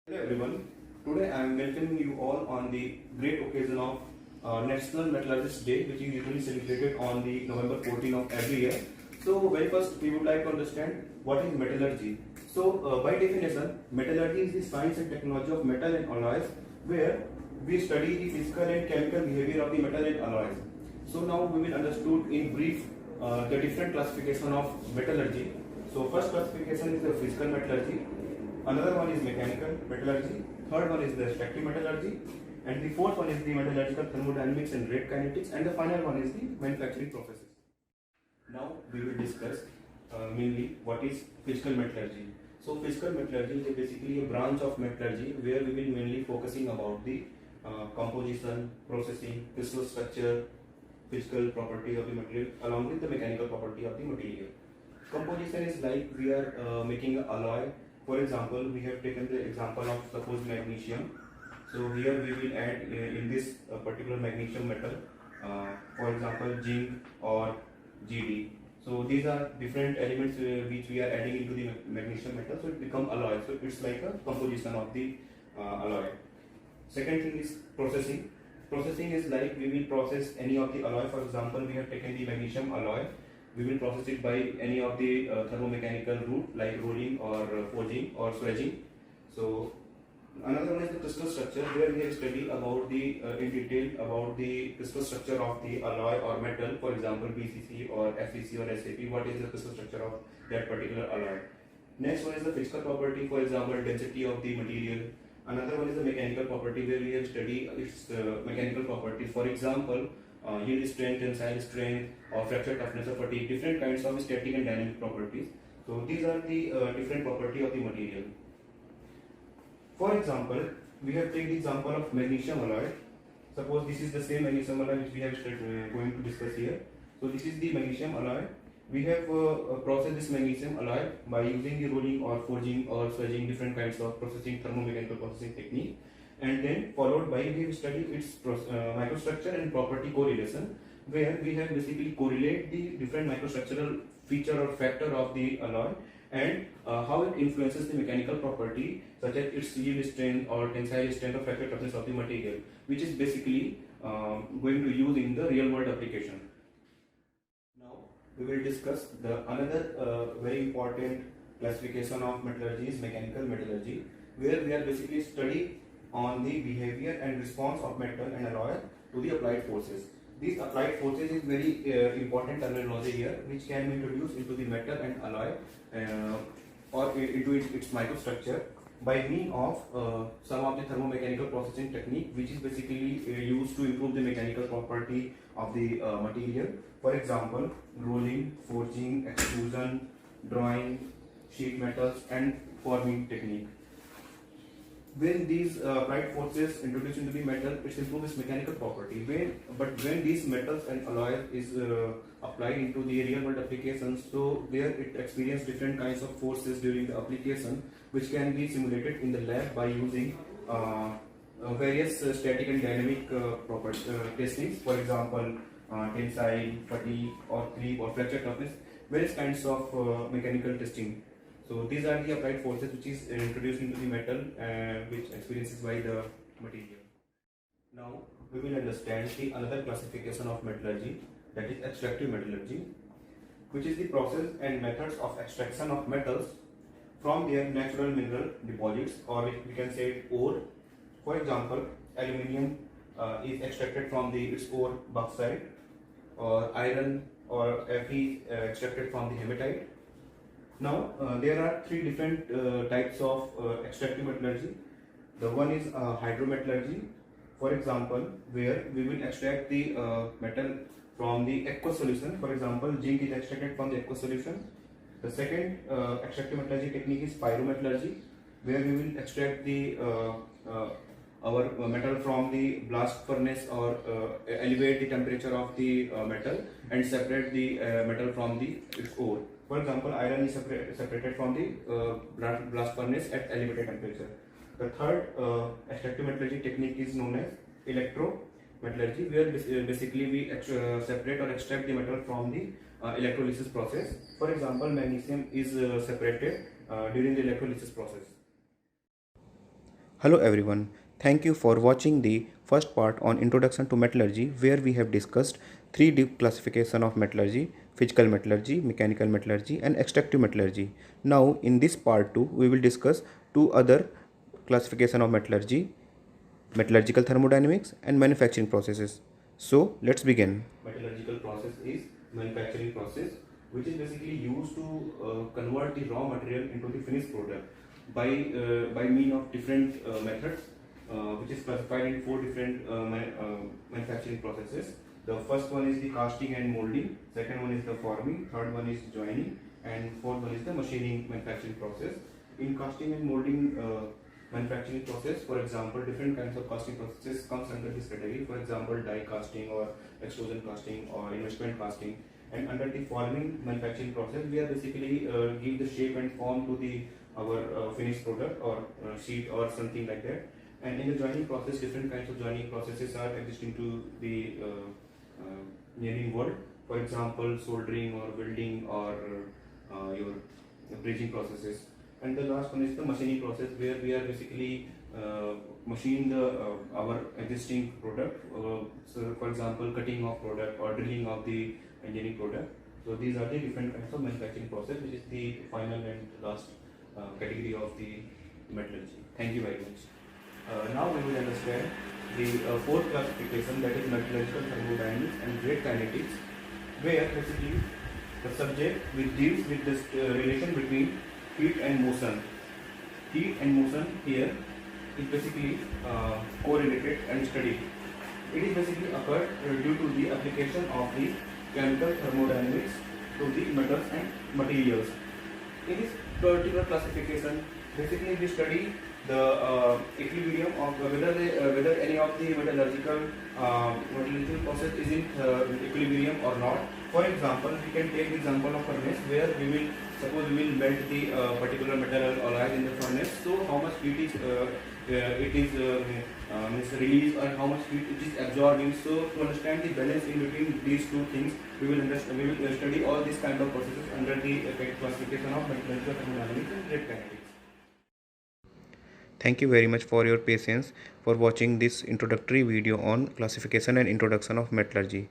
Hello everyone, today I am welcoming you all on the great occasion of National Metallurgist Day, which is usually celebrated on the November 14 of every year. So very first we would like to understand what is metallurgy. So by definition, metallurgy is the science and technology of metal and alloys, where we study the physical and chemical behavior of the metal and alloys. So now we will understood in brief the different classification of metallurgy. So first classification is the physical metallurgy. Another one is mechanical metallurgy, third one is the extractive metallurgy, and the fourth one is the metallurgical thermodynamics and rate kinetics, and the final one is the manufacturing processes. Now we will discuss mainly what is physical metallurgy. So physical metallurgy is basically a branch of metallurgy where we will mainly focusing about the composition, processing, crystal structure, physical property of the material along with the mechanical property of the material. Composition is like we are making an alloy. For example, we have taken the example of suppose magnesium. So here we will add in this particular magnesium metal, for example, zinc or Gd. So these are different elements which we are adding into the magnesium metal, so it becomes alloy. So it's like a composition of the alloy. Second thing is processing. Processing is like we will process any of the alloy. For example, we have taken the magnesium alloy. We will process it by any of the thermomechanical route like rolling or forging or swedging. So another one is the crystal structure, where we have studied about the in detail about the crystal structure of the alloy or metal. For example, BCC or FEC or SAP. What is the crystal structure of that particular alloy? Next one is the physical property. For example, density of the material. Another one is the mechanical property, where we have studied its mechanical properties. For example, yield strength, tensile strength, or fracture toughness or fatigue, different kinds of static and dynamic properties. So these are the different property of the material. For example, we have taken the example of magnesium alloy. Suppose this is the same magnesium alloy which we have going to discuss here. So this is the magnesium alloy. We have processed this magnesium alloy by using the rolling or forging or swedging, different kinds of processing, thermomechanical processing technique, and then followed by we have studied its microstructure and property correlation, where we have basically correlate the different microstructural feature or factor of the alloy and how it influences the mechanical property, such as its yield strength or tensile strength or fracture toughness of the material, which is basically going to use in the real world application. Now we will discuss the another very important classification of metallurgy is mechanical metallurgy, where we are basically studying on the behavior and response of metal and alloy to the applied forces. These applied forces is very important terminology here, which can be introduced into the metal and alloy or into its microstructure by means of some of the thermomechanical processing technique, which is basically used to improve the mechanical property of the material. For example, rolling, forging, extrusion, drawing, sheet metals, and forming technique. When these applied forces introduced into the metal, it improves its mechanical property. When these metals and alloys is applied into the real world applications, so there it experiences different kinds of forces during the application, which can be simulated in the lab by using various static and dynamic testings. For example, tensile, fatigue, or creep, or fracture toughness, various kinds of mechanical testing. So these are the applied forces which is introduced into the metal, which experiences by the material. Now we will understand the another classification of metallurgy, that is extractive metallurgy, which is the process and methods of extraction of metals from their natural mineral deposits, or we can say ore. For example, aluminium is extracted from its ore bauxite, or iron or Fe extracted from the hematite. Now there are three different types of extractive metallurgy. The one is hydrometallurgy, for example, where we will extract the metal from the aqueous solution. For example, zinc is extracted from the aqueous solution. The second extractive metallurgy technique is pyrometallurgy, where we will extract the our metal from the blast furnace or elevate the temperature of the metal and separate the metal from its ore. For example, iron is separated from the blast furnace at elevated temperature. The third extractive metallurgy technique is known as electrometallurgy, where basically we separate or extract the metal from the electrolysis process. For example, magnesium is separated during the electrolysis process. Hello everyone, thank you for watching the first part on Introduction to Metallurgy, where we have discussed three deep classification of metallurgy: physical metallurgy, mechanical metallurgy and extractive metallurgy. Now in this part 2 we will discuss two other classification of metallurgy: metallurgical thermodynamics and manufacturing processes. So let's begin. Metallurgical process is manufacturing process, which is basically used to convert the raw material into the finished product by mean of different methods, which is classified in four different manufacturing processes. The first one is the casting and molding, second one is the forming, third one is joining, and fourth one is the machining manufacturing process. In casting and molding manufacturing process, for example, different kinds of casting processes comes under this category. For example, die casting or extrusion casting or investment casting. And under the forming manufacturing process, we are basically give the shape and form to the our finished product or sheet or something like that. And in the joining process, different kinds of joining processes are existing to the engineering world. For example, soldering or welding or your bridging processes. And the last one is the machining process, where we are basically machine the our existing product. So, for example, cutting of product or drilling of the engineering product. So these are the different kinds of manufacturing process, which is the final and last category of the metallurgy. Thank you very much. Now we will understand the fourth classification, that is metallurgical thermodynamics and grade kinetics, where basically the subject which deals with this relation between heat and motion. Heat and motion here is basically correlated and studied. It is basically occurred due to the application of the chemical thermodynamics to the metals and materials. In this particular classification, basically we study the equilibrium of whether any of the metallurgical process is in equilibrium or not. For example, we can take the example of furnace, where we will suppose we will melt the particular metal alloy in the furnace. So how much heat is means released and how much heat it is absorbing. So to understand the balance in between these two things, we will study all these kind of processes under the classification of metallurgical thermodynamics and grade kinetics. Thank you very much for your patience for watching this introductory video on classification and introduction of metallurgy.